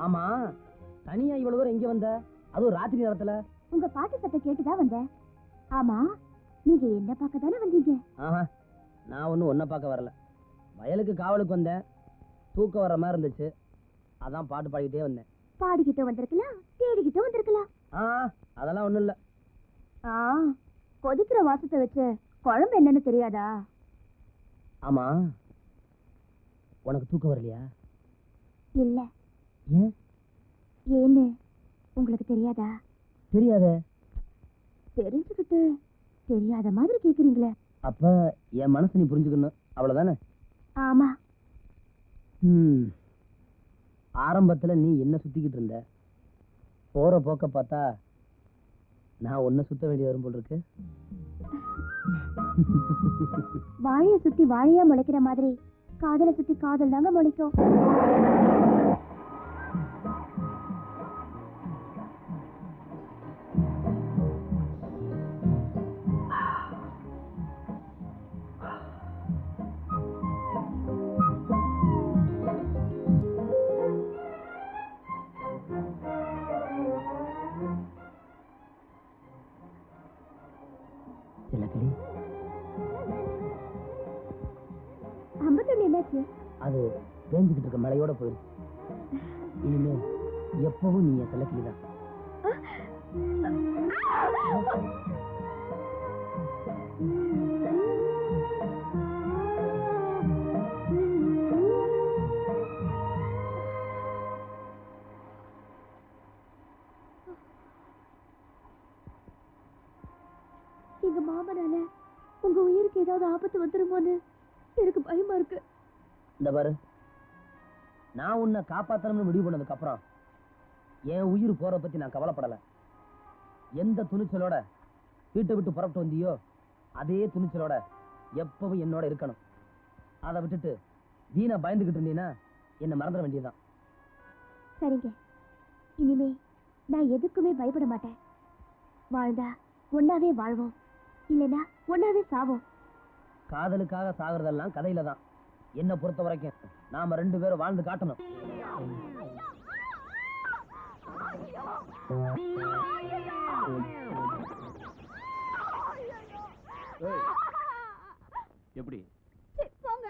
ஆமா, தனியா இவ்வளவு தூரம் எங்க வந்த? அதுவும் ராத்திரி நேரத்துல? உங்க பாட்டு சத்தம் கேட்டுதான் வந்தேன். ஆமா, நீங்க என்ன பார்க்க தானே வந்தீங்க? நான் ஒன்னும் ஒன்ன பார்க்க வரல. வயலுக்கு காவலுக்கு வந்தேன். தூக்கம் வர்ற மாதிரி இருந்துச்சு, அதான் பாட்டு பாடிக்கிட்டே வந்தேன். பாடிக்கிட்ட வந்திருக்கலாம், தேடிக்கிட்ட வந்திருக்கலாம். அதெல்லாம் ஒண்ணும் இல்ல. கொதிக்கிற வாசத்தை வச்சு குழம்பு என்னன்னு தெரியாதா? ஆமா, உனக்கு தூக்கம் வரலையா? இல்ல. ஏன்? ஏன்னு உங்களுக்கு தெரியாதா? தெரியாத. தெரிஞ்சுக்கிட்டு தெரியாத மாதிரி கேக்குறீங்களே. அப்ப என் மனசு நீ புரிஞ்சுக்கணும், அவ்வளவுதானே? ஆமா. ஆரம்பத்துல நீ என்ன சுத்திக்கிட்டு இருந்த, போற போக்க பார்த்தா நான் ஒன்ன சுத்த வேண்டிய வரும் போல் இருக்கு. வாழைய சுத்தி வாழையா முளைக்கிற மாதிரி காதல சுத்தி காதல் தாங்க முளைக்கும். அது பேஞ்சுக்கிட்டு இருக்க மழையோட போயிடுச்சு. இனிமே எப்பவும் நீ என் செல்லக்கிளிதான். எங்க மாமனால உங்க உயிருக்கு ஏதாவது ஆபத்து வந்துருமோன்னு எனக்கு பயமா இருக்கு. இந்த பாரு, நான் உன்னை காப்பாத்தணும்னு முடிவு பண்ணதுக்கு அப்புறம் என் உயிர் போற பத்தி நான் கவலைப்படல. எந்த துணிச்சலோட வீட்டை விட்டு புறப்பட்டு வந்தியோ அதே துணிச்சலோட எப்பவும் என்னோட இருக்கணும். அதை விட்டுட்டு வீணா பயந்துகிட்டு இருந்தீன்னா என்ன மறந்துட வேண்டியதுதான். சரிங்க, இனிமே நான் எதுக்குமே பயப்பட மாட்டேன். வாழ்ந்தா ஒன்னாவே வாழ்வோம், இல்லைன்னா ஒன்னாவே சாவோம். காதலுக்காக சாகிறதெல்லாம் கதையில தான். என்ன பொறுத்த வரைக்கும் நாம 2 பேரும் வாழ்ந்து காட்டணும். எப்படி போங்க,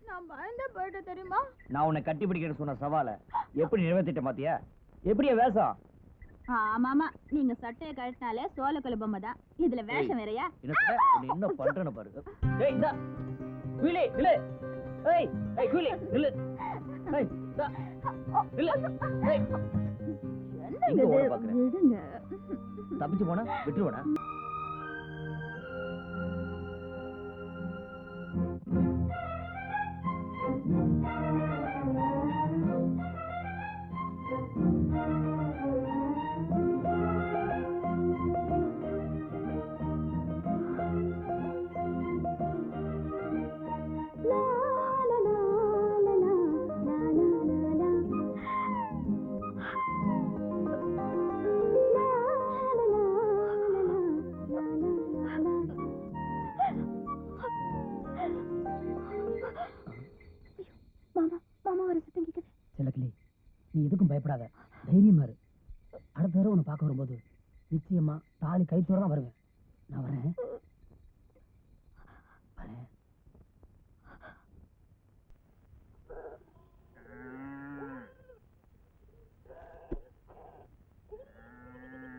நான் பயந்தே போயிட்ட தெரியுமா? நான் உன்னை கட்டி பிடிக்கிறேன்னு சொன்ன சவாலை எப்படி நிறைவேற்றிட்ட மாத்தியா? எப்படியா வேஷம்? ஆமாமா, நீங்க சட்டையை கழட்டினாலே சோழ குலபொம்மை தான், இதுல வேஷம் வேறையா? என்ன பண்றேன்னு பாரு. ஏய் இந்தா குயிலே நில்லு. ஏய் ஏய் குயிலே நில்லு. ஏய் இந்தா நில்லு. ஏய் எங்க ஓட பாக்குற? விடுங்க. தப்பிச்சு போனா விட்டுருவனா? செல்லக்கிளி, நீ எதுக்கும் பயப்படாத, தைரியமா இரு. அடுத்த தடவை உன்னை பார்க்க வரும்போது நிச்சயமா தாலி கைத்தோட தான் வருவேன். நான் வரேன்.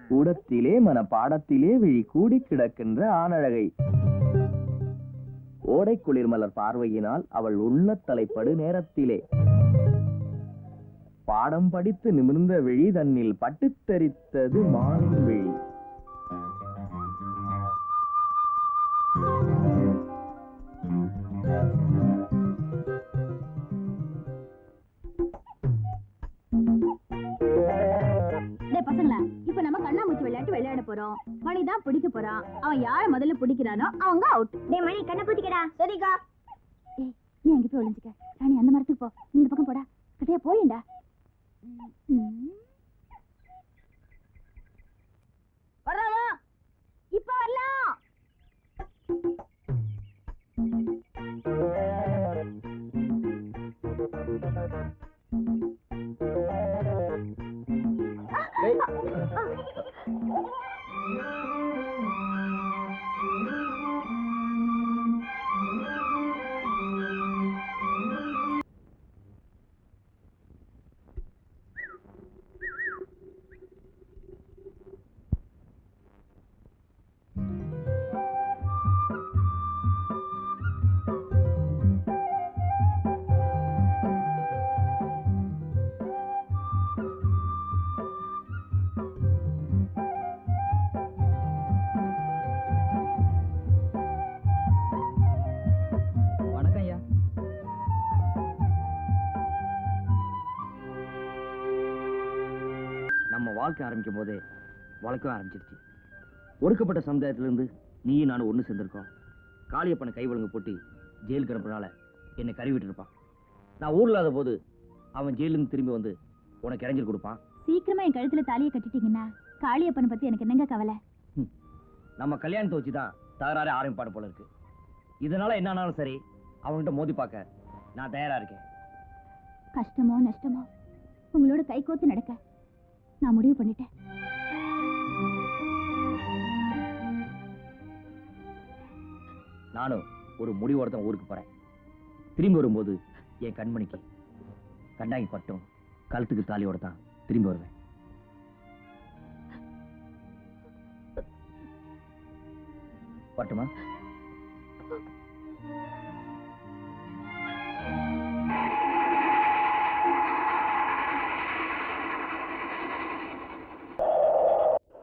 கூடத்திலே மன பாடத்திலே விழி கூடி கிடக்கின்ற ஆனழகை ஓடை குளிர்மலர் பார்வையினால் அவள் உள்ள தலைப்படு நேரத்திலே பாடம் படித்து நிமிர்ந்த விழி தன்னில் பட்டுத் தெரித்தது மானின் விழி. பசங்களா, இப்ப நம்ம கண்ணாமூச்சி விளையாட்டு விளையாட போறோம். மணிதான் பிடிக்க போறான். அவன் யார முதல்ல பிடிக்கிறானோ அவங்க அவுட். டேய் மணி, கண்ணை பூத்திக்கடா. சரிக்கா. ஏய், நீ அங்க போய் ஒளிஞ்சுக்க. ராணி அந்த மரத்துக்கு போ. நீ இந்த பக்கம் போடா. கட்டையா போயேண்டா. வரலாமா? இப்ப வரலாம். வாழ்க்கை ஆரம்பிக்கும் போதே வழக்கம் ஆரம்பிச்சிருச்சு. ஒடுக்கப்பட்ட சமுதாயத்திலிருந்து நீயும் நானும் ஒன்று சேர்ந்திருக்கோம். காளியப்பனை கை ஒழுங்கு போட்டு ஜெயிலுக்கு அனுப்புனால என்னை கருவிட்டு இருப்பான். நான் ஊர்ல இல்லாத போது அவன் ஜெயிலுக்கு திரும்பி வந்து உனக்கு இறங்கல் கொடுப்பான். சீக்கிரமா என் கழுத்துல தாலியை கட்டிட்டீங்கன்னா காளியப்பனை பத்தி எனக்கு என்னங்க கவலை? நம்ம கல்யாணத்தை வச்சு தான் தகராறு ஆரம்பிப்பாடு போல இருக்கு. இதனால என்னானாலும் சரி அவன்கிட்ட மோதி பார்க்க நான் தயாரா இருக்கேன். கஷ்டமோ நஷ்டமோ உங்களோட கை கோத்து நடக்க நான் முடிவு பண்ணிட்டேன். நானும் ஒரு முடிவோட தான் ஊருக்கு போறேன். திரும்பி வரும்போது என் கண்மணிக்கு கண்டாங்கி பட்டும் கழுத்துக்கு தாலியோட தான் திரும்பி வருவேன். பட்டுமா?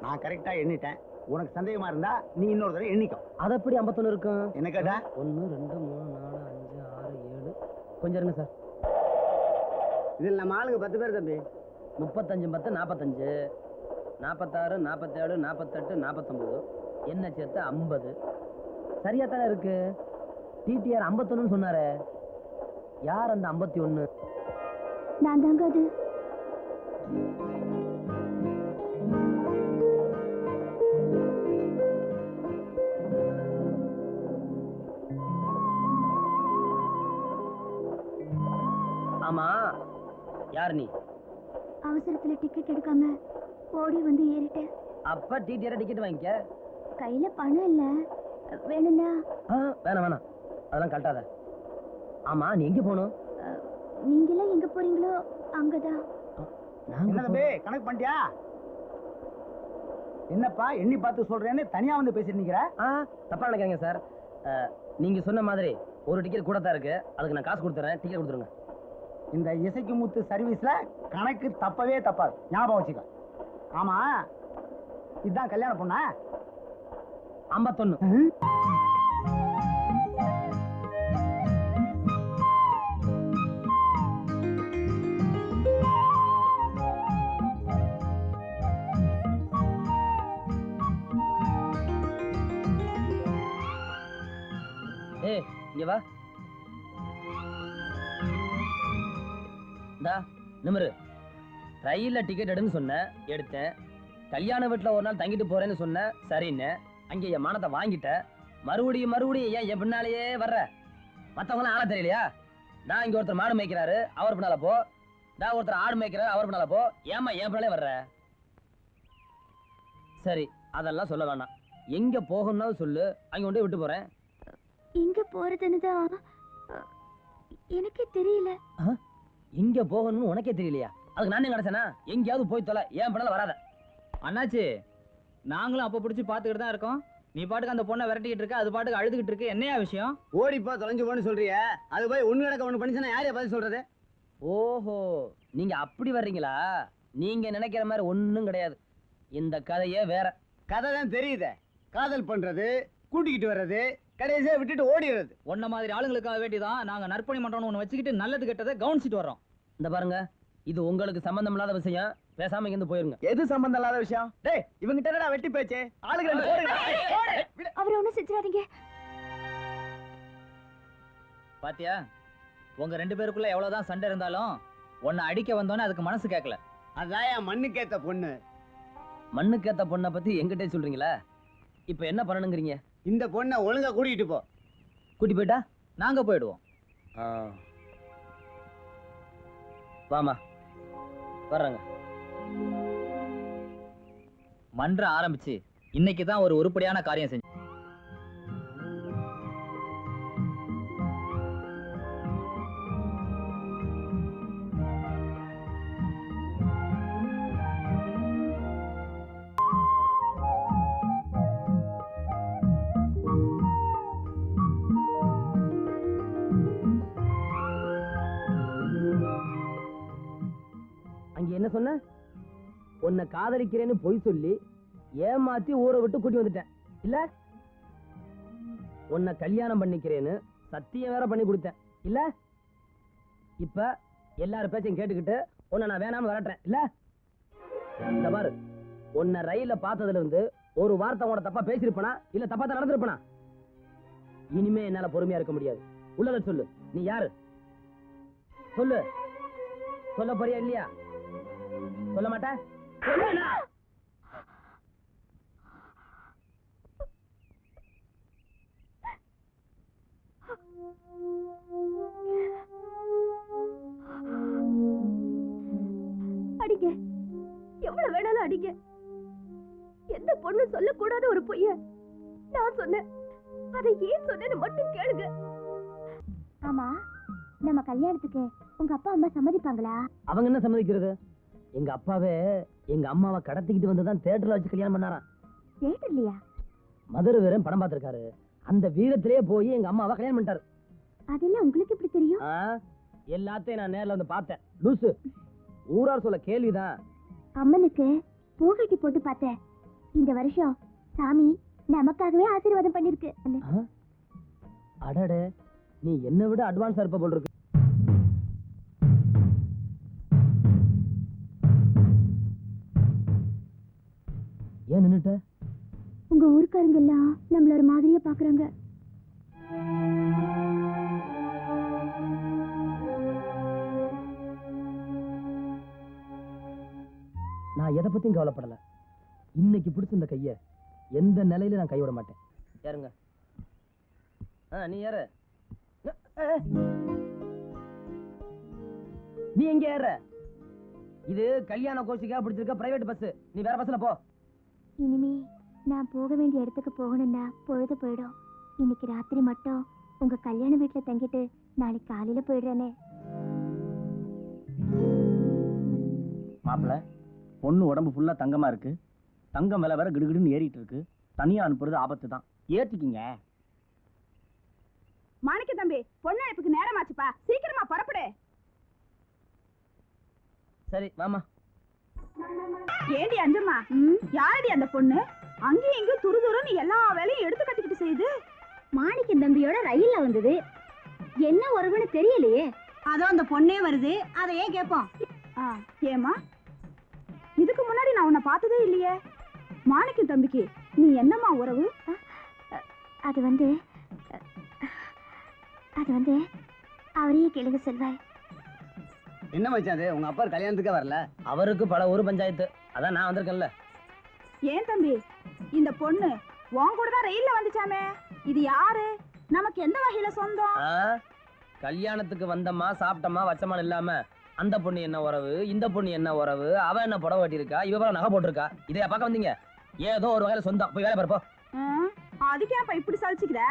நான் கரெக்டா எண்ணிட்டேன். உனக்கு சந்தேகமா இருந்தா நீ இன்னொரு தடவை எண்ணிக்கோ. அது எப்படி 51 இருக்கும்? என்ன கேட்டா? 1 2 3 4 5 6 7. கொஞ்சம் இருங்க சார். இதில் நம்ம ஆளுங்க 10 பேர் தம்பி. 35 10 45 46 47 48 49 என்ன சேர்த்து 50. சரியா தானே இருக்கு. டிடிஆர் 51 சொன்னாரே, யார் அந்த 51? நான் தாங்க அது. ஆமா, யார் நீ? அவசரத்துல டிக்கெட் எடுக்காம ஓடி வந்து ஏறிட்டேன். அப்ப டிடிஆர் டிக்கெட் வாங்கிக்க. கையில பணம் இல்ல, வேணும்னா? வேணாம் வேணாம், அதெல்லாம் கட்டாத. ஆமா, நீ எங்க போகணும்? நீங்களாம் எங்க போறீங்களோ அங்கதான். என்ன தம்பி கணக்கு பண்ணிட்டியா? என்னப்பா எண்ணி பார்த்து சொல்றேன்னு தனியா வந்து பேசிட்டு நிக்கிற? தப்பா நினைக்காங்க சார். நீங்க சொன்ன மாதிரி ஒரு டிக்கெட் கூட தான் இருக்கு. அதுக்கு நான் காசு கொடுத்துறேன், டிக்கெட் கொடுத்துருங்க. இந்த இசைக்கு முத்து சர்வீஸ்ல கணக்கு தப்பவே தப்பாது, ஞாபகம் வச்சுக்க. ஆமா, இதுதான் கல்யாண பொண்ணா? 51. ஏய், இங்க வா. நிமிரு. ரயில்ல டிக்கெட் எடுன்னு சொன்ன, எடுத்தேன். கல்யாண வீட்டுல ஒரு நாள் தங்கிட்டு போறேன்னு சொன்ன, சரின்னு. அங்க என் மானத்தை வாங்கிட்ட. மறுபடியும் ஏன் என் பின்னாலேயே வர்ற? மத்தவங்க ஆள தெரியலையா? நான் இங்க ஒருத்தர் மாடு மேய்க்கிறாரு, அவர் பின்னால போ. நான் ஒருத்தர் ஆடு மேய்க்கிறாரு, அவர் பின்னால போ. ஏமா என் பின்னாலே வர்ற? சரி, அதெல்லாம் சொல்ல வேணாம். எங்க போகணும்னாலும் சொல்லு, அங்க கொண்டு விட்டு போறேன். எங்க போறதுன்னு தான் எனக்கே தெரியல. எங்க போகணும்னு உனக்கே தெரியலையா? அதுக்கு நானே கிடைச்சனா? எங்கேயாவது போய் தொலை, ஏன் பின்னால வராத. அண்ணாச்சி, நாங்களும் அப்ப பிடிச்சி பாத்துக்கிட்டு தான் இருக்கோம். நீ பாட்டுக்கு அந்த பொண்ணை விரட்டிக்கிட்டு இருக்க, அது பாட்டுக்கு அழுதுகிட்டு இருக்கு. என்னையா விஷயம்? ஓடிப்போ தொலைஞ்சு போன்னு சொல்றிய, அது போய் ஒண்ணு கிடக்க ஒண்ணு பண்ணிச்சுன்னா யாரையா பதில் சொல்றது? ஓஹோ, நீங்க அப்படி வர்றீங்களா? நீங்க நினைக்கிற மாதிரி ஒண்ணும் கிடையாது. இந்த கதையே வேற. கதை தான் தெரியுதே. காதல் பண்றது, கூட்டிக்கிட்டு வர்றது, கடைசியா விட்டுட்டு ஓடிடுறது. ஒன்ன மாதிரி ஆளுங்களுக்காக வேண்டிதான் நாங்க நற்பணி மன்றம்னு ஒண்ணு வச்சுக்கிட்டு நல்லது கெட்டதை கவனிச்சிட்டு வர்றோம். இந்த பாருங்க, இது உங்களுக்கு சம்பந்தம் இல்லாத விஷயம். பேசாம இங்க இருந்து போயிருங்க. எது சம்பந்தம் இல்லாத விஷயம்? டேய், இவங்கிட்ட என்னடா வெட்டி பேச்சு? ஆளுங்க ரெண்டு போடுங்க. அவரை ஒண்ணும் செஞ்சிடாதீங்க. பாத்தியா, உங்க 2 பேருக்குள்ள எவ்வளவுதான் சண்டை இருந்தாலும் உன்னை அடிக்க வந்தோன்னே அதுக்கு மனசு கேட்கல. அதான் என் மண்ணுக்கேத்த பொண்ணு. மண்ணுக்கேத்த பொண்ணை பத்தி எங்கிட்டே சொல்றீங்களா? இப்ப என்ன பண்ணணுங்கிறீங்க? இந்த பொண்ணை ஒழுங்கா கூட்டிட்டு போ. கூட்டி போயிட்டா நாங்க போயிடுவோம். வாமா, வர்றாங்க. மன்றம் ஆரம்பிச்சு இன்னைக்கு தான் ஒரு உருப்படியான காரியம் செஞ்சு. அங்க என்ன சொன்ன? உன்னை காதலிக்கிறேன்னு பொய் சொல்லி ஏமாத்தி ஊரை விட்டு கூட்டி வந்துட்டேன் இல்ல? உன்னை கல்யாணம் பண்ணிக்கிறேன்னு சத்தியம் வேற பண்ணி கொடுத்தேன் இல்ல? இப்ப எல்லாரும் பேச்சையும் கேட்டுக்கிட்டு உன்னை நான் வேணாம்னு வரட்டேன் இல்ல? இந்த பாரு, உன்னை ரயில்ல பார்த்ததுல இருந்து ஒரு வார்த்தை உன தப்பா பேசிருப்பனா இல்ல தப்பா தான் நடந்திருப்பனா? இனிமே என்னால பொறுமையா இருக்க முடியாது. உள்ளத சொல்லு, நீ யாரு? சொல்லு. சொல்ல போறியா இல்லையா? சொல்ல மாட்ட? சொல்லுடா. அடிங்க, எவ்வளவு வேணாலும் அடிங்க. எந்த பொண்ணு சொல்லக்கூடாத ஒரு பொய்ய நான் சொன்னேன். அதை ஏன் சொன்னேன்னு மட்டும் கேளுங்க. ஆமா, நம்ம கல்யாணத்துக்கு உங்க அப்பா அம்மா சம்மதிப்பாங்களா? அவங்க என்ன சம்மதிக்கிறது? எங்க அப்பாவே எங்க அம்மாவை கடத்திக்கிட்டு வந்துதான் தியேட்டர்ல வச்சு கல்யாணம் பண்ணாராம். கேட்டலையா? மதுரை வீரன் படம் பார்த்திருக்காரு. அந்த வீரத்திலேயே போய் எங்க அம்மாவை கல்யாணம் பண்ணிட்டாரு. அதெல்லாம் உங்களுக்கு எப்படி தெரியும்? எல்லாத்தையும் நான் நேர்ல வந்து பார்த்தேன். லூசு, ஊரார் சொல்ல கேள்விதான். அம்மனுக்கு பூக்கட்டி போட்டு பார்த்தேன். இந்த வருஷம் சாமி நமக்காகவே ஆசீர்வாதம் பண்ணிருக்கு. அடடே, நீ என்னை விட அட்வான்ஸா இருப்ப போல் இருக்கு. ஏன் நின்னுட்ட? உங்க ஊருக்காரங்க எல்லாம் நம்மள ஒரு மாதிரியா பாக்குறாங்க. நான் எதை பத்தியும் கவலைப்படல. இன்னைக்கு பிடிச்சிருந்த கைய எந்த நிலையில நான் கைவிட மாட்டேன். யாருங்க? நீ யாரு? நீ எங்க ஏற? இது கல்யாண கோஷிக்கா பிடிச்சிருக்க பிரைவேட் பஸ். நீ வேற பஸ்ல போ. இனிமே நான் போக வேண்டிய இடத்துக்கு போகணும்னா பொழுது போயிடும். இன்னைக்கு ராத்திரி மட்டும் உங்க கல்யாண வீட்டுல தங்கிட்டு நாளைக்கு காலையில போயிடுறேனே. மாப்பிள, பொண்ணு உடம்பு ஃபுல்லா தங்கமா இருக்கு. தங்கம் விலை வேற கிடுகிடுன்னு ஏறிட்டு இருக்கு. தனியா அனுப்புறது ஆபத்து தான். ஏத்திக்கிங்க. மாணிக்க தம்பி, பொண்ணு அழைப்புக்கு நேரமாச்சுப்பா, சீக்கிரமா புறப்படு. சரி வாமா. ஏண்டி அஞ்சம்மா, யாரடி அந்த பொண்ணு? அங்கேயும் இங்கேயும் துரு துருன்னு எல்லா வேலையும் எடுத்து கட்டிக்கிட்டு செய்யுது. மாணிக்க தம்பியோட ரயில்ல வந்தது. என்ன உறவுன்னு தெரியலையே. அதோ அந்த பொண்ணே வருது, அதை ஏன் கேட்போம்? ஏமா, இதுக்கு முன்னாடி நான் உன்னை பார்த்ததே இல்லையே. மாணிக்க தம்பிக்கு நீ என்னம்மா உறவு? அது வந்து அவரையே கேளுங்க செல்வாய். என்ன மச்சான் அது? உங்க அப்பா கல்யாணத்துக்கே வரல? அவருக்கு பல ஊர் பஞ்சாயத்து, அதான் நான் வந்திருக்கேன்ல. ஏன் தம்பி, இந்த பொண்ணு உன் கூட தான் ரயில்ல வந்துச்சாமே. இது யாரு? நமக்கு எந்த வகையில சொந்தம்? கல்யாணத்துக்கு வந்தம்மா சாப்பிட்டம்மா வச்சமா இல்லாம அந்த பொண்ணு என்ன உறவு, இந்த பொண்ணு என்ன உறவு, அவ என்ன புடவை வெட்டியிருக்கா, இவ பல நகை போட்டிருக்கா, இதையா பார்க்க வந்தீங்க? ஏதோ ஒரு வகையில சொந்தம். போய் வேலை பார்ப்போம். அதுக்கேப்பா இப்படி சலிச்சுக்கிற?